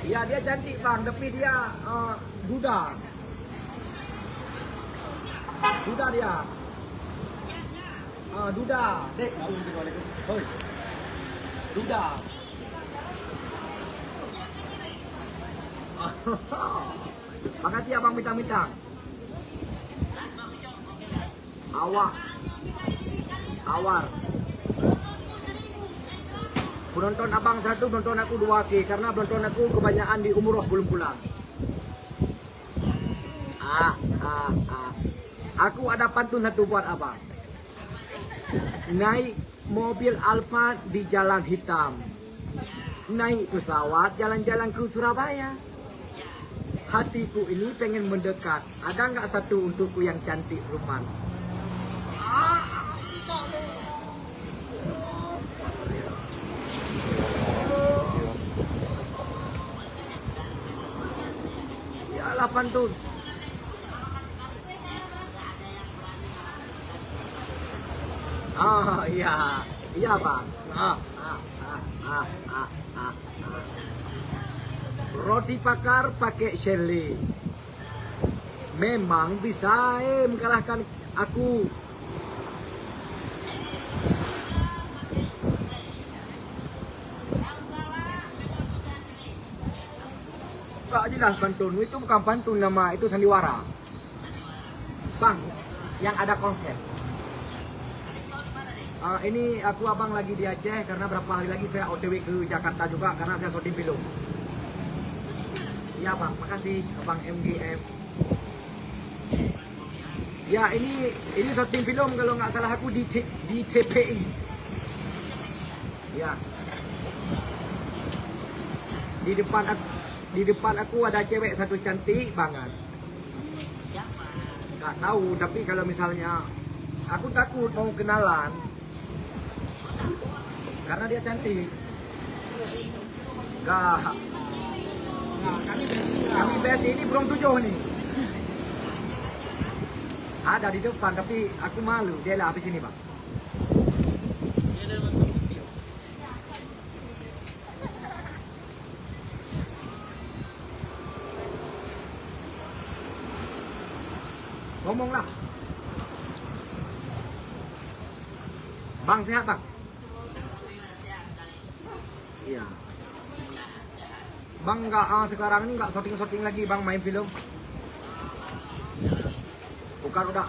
Ya dia cantik bang, tapi dia duda. Duda dia. Duda. Dek, hoi. Duda. Makasih abang minta-minta. Awar. Penonton abang satu, penonton aku 2K. Karena penonton aku kebanyakan di umroh belum pulang. Aku ada pantun satu buat abang. Naik mobil Alfa di jalan hitam. Naik pesawat jalan-jalan ke Surabaya. Hatiku ini pengen mendekat. Ada nggak satu untukku yang cantik Ruman? Yalah pantun. Iya. Iya bang. Roti bakar pakai Shirley. Memang bisa mengalahkan aku. Gak jelas pantun, itu bukan pantun nama, itu sandiwara. Bang, yang ada konsep. Ini aku abang lagi di Aceh karena berapa hari lagi saya OTW ke Jakarta juga karena saya syuting film. Ya bang, makasih abang MGM. Ya ini syuting film kalau nggak salah aku di TPI. Ya. Di depan aku ada cewek satu cantik banget. Nggak tahu, tapi kalau misalnya aku takut mau kenalan karena dia cantik. Nah, kami BSD ini belum 7 nih. Ada di depan tapi aku malu. Dia lah habis ini bang. Ngomonglah. Bang sehat bang? Iya. Bang nggak sekarang ini nggak syuting lagi bang main film? Bukan udah.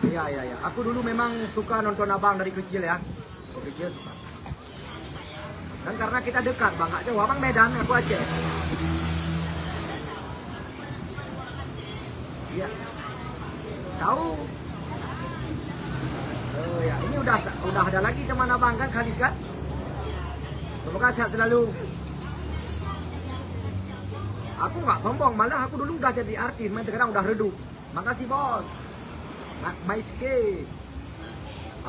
Iya. Aku dulu memang suka nonton abang dari kecil ya. Dari kecil suka. Dan karena kita dekat bang, nggak jauh. Abang Medan, aku Aceh. Iya. Tahu? Oh ya, ini udah ada lagi teman abang kan kali kan? Semoga sehat selalu. Aku nggak sombong, malah aku dulu udah jadi artis, main terkadang udah redup. Makasih bos. Maiske.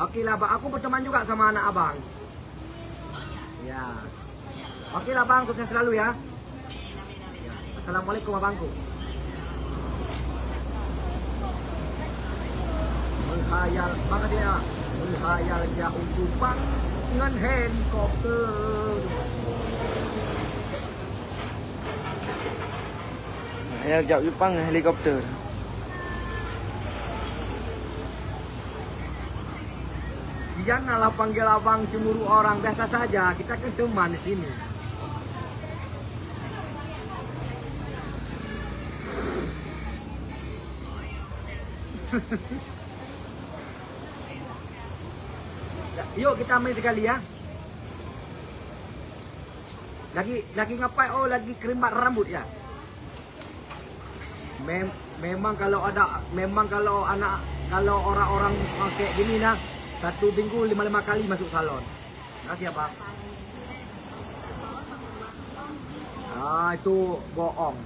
Oke lah bang, aku berteman juga sama anak abang. Ya. Oke lah bang, sukses selalu ya. Assalamualaikum abangku. Menghayal banget ya. Menghayal jauh Jepang dengan helikopter. Menghayal jauh Jepang dengan helikopter. Janganlah panggil abang cemburu orang, biasa saja. Kita kan teman di sini. Yuk kita main sekali ya. Lagi ngapain? Oh lagi kerimat rambut ya. Memang kalau orang-orang pakai gini nah, 1 minggu 5 kali masuk salon. Makasih ya Pak. Itu bohong.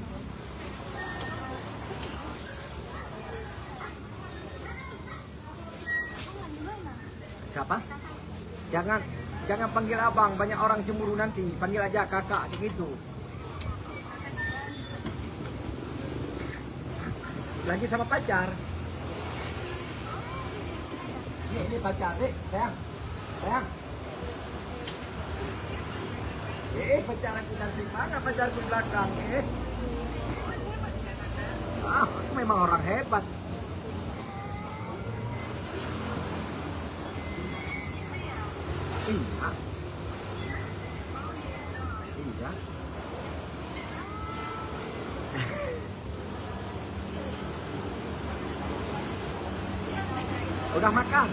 Siapa? Jangan panggil abang, banyak orang cemburu nanti. Panggil aja kakak kayak gitu. Lagi sama pacar. Ini pacar, sayang. Pacaranku cantik mana pacarku belakang, aku memang orang hebat. Iya. Iya. Udah makan?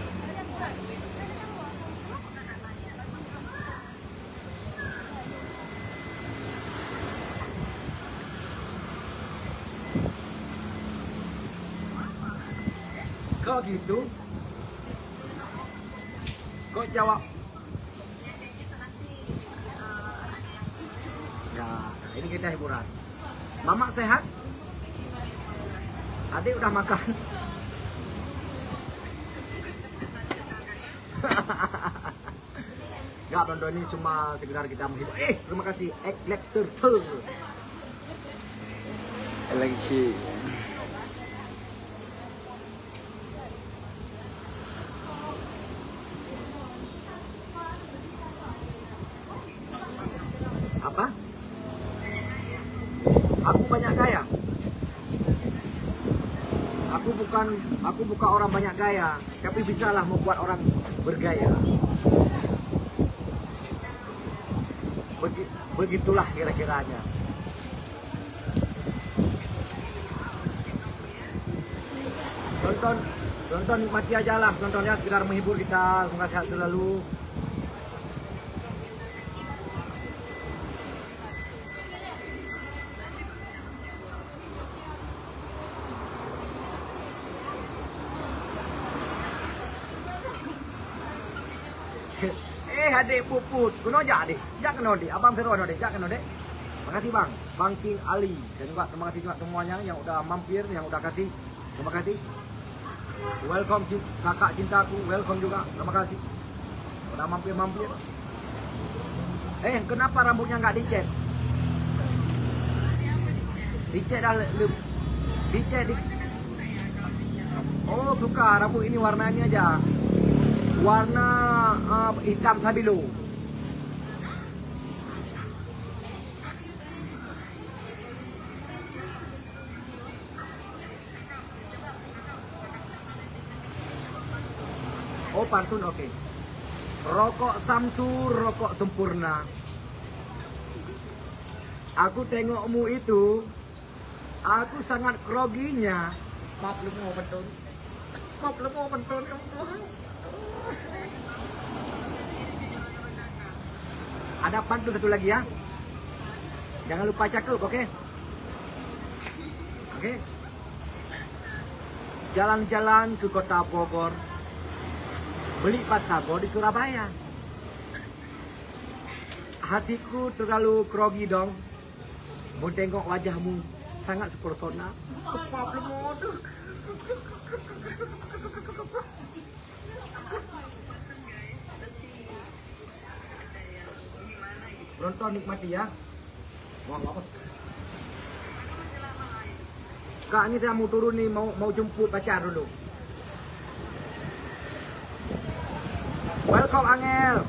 Kok gitu? Kok jawab? Ya, ini kita hiburan. Mama sehat? Adik udah makan? Gak, tonton ini cuma sekedar kita menghibur. Terima kasih Egg Turtle. Lagi. Apa? Aku banyak gaya. Aku bukan orang banyak gaya, tapi bisalah membuat orang bergaya. Begitulah kira-kiranya. Tonton nikmati aja lah, tontonnya sekedar menghibur kita, semoga sehat selalu. Adik puput, kuno jak adik, jak kena adik, abang seru adik, jak kena adik. Makasih bang, Bang King Ali, dan juga terima kasih juga semuanya yang udah mampir, yang udah kasih, terima kasih. Welcome kakak cintaku, welcome juga, terima kasih. Udah mampir. Kenapa rambutnya nggak dicet? Dicet dah, dicet. Oh suka, rambut ini warnanya aja. Warna hitam stabilo. Oh pantun, oke. Rokok Samsur, rokok sempurna. Aku tengokmu itu, aku sangat kroginya. Maaf lu mau pentun. Ada pantun satu lagi ya. Jangan lupa cakep, oke? Oke. Jalan-jalan ke kota Bogor, beli batagor di Surabaya. Hatiku terlalu krogi dong. Mau tengok wajahmu sangat sepesona. Nonton nikmati ya. Mau. Kak, ini saya mau turun nih, mau jemput pacar dulu. Welcome Angel.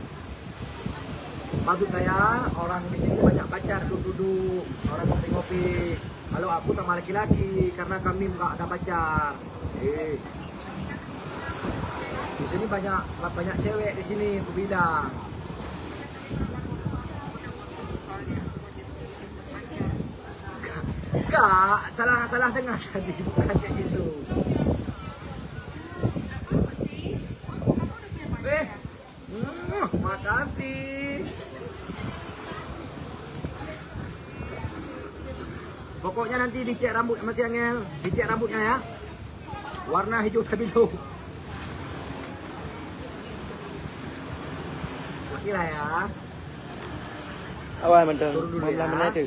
Maksud saya orang di sini banyak pacar duduk-duduk, orang ngopi-ngopi. Kalau aku sama laki-laki karena kami nggak ada pacar. Di sini banyak cewek di sini, aku bilang. Enggak, salah dengar tadi, bukan kayak gitu. Makasih. Pokoknya nanti dicek rambut Mas Angel, dicek rambutnya ya. Warna hijau stabilo. Oke lah ya. Awal mentang, Turun dulu ya. mana tu?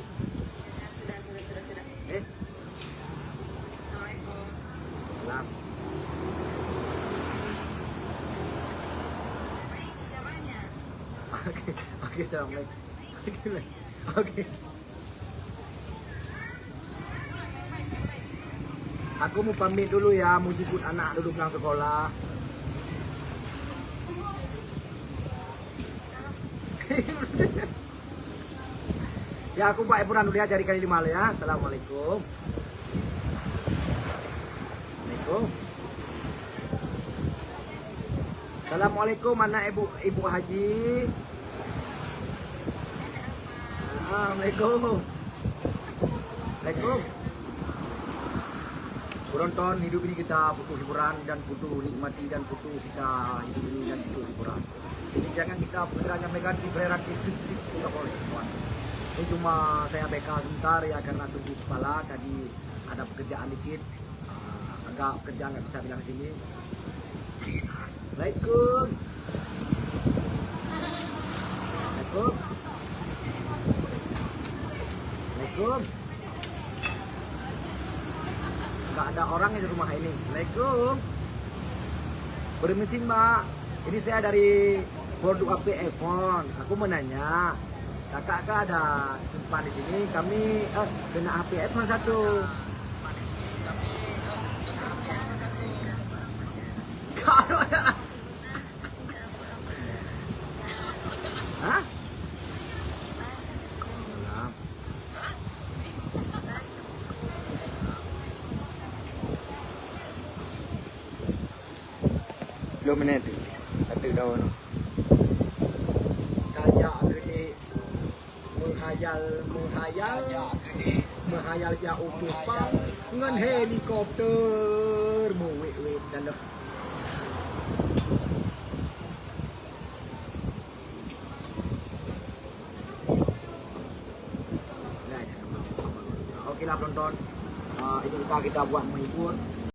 Salam. Oke, assalamualaikum. Oke. Aku mau pamit dulu ya, mau jemput anak dulu pulang sekolah. Ya aku Pak Epuran dulu ya dari kali 5 ya. Assalamualaikum. Assalamualaikum. Assalamualaikum mana Ibu Haji. Assalamualaikum. Assalamualaikum. Penonton, hidup ini kita butuh hiburan dan butuh nikmati dan butuh kita hidup ini dan butuh hiburan. Jadi jangan kita bergeraknya megang di prerogatif itu nggak boleh, kawan. Ini cuma saya BK sebentar ya karena sungguh kepala tadi ada pekerjaan dikit. Agak kerja nggak bisa bilang sini. Assalamualaikum. Assalamualaikum. Assalamualaikum. Nggak ada orang di rumah ini. Assalamualaikum. Permisi Mbak. Ini saya dari produk HP iPhone. Aku mau nanya, kakak ada simpan di sini? Kami kena HP iPhone 1. Kalau ada. Hah? Belum menit. Ada daun. Kaya gede menghayal jauh terbang dengan helikopter wet dalam. Oke lah penonton, itu kita buat menghibur.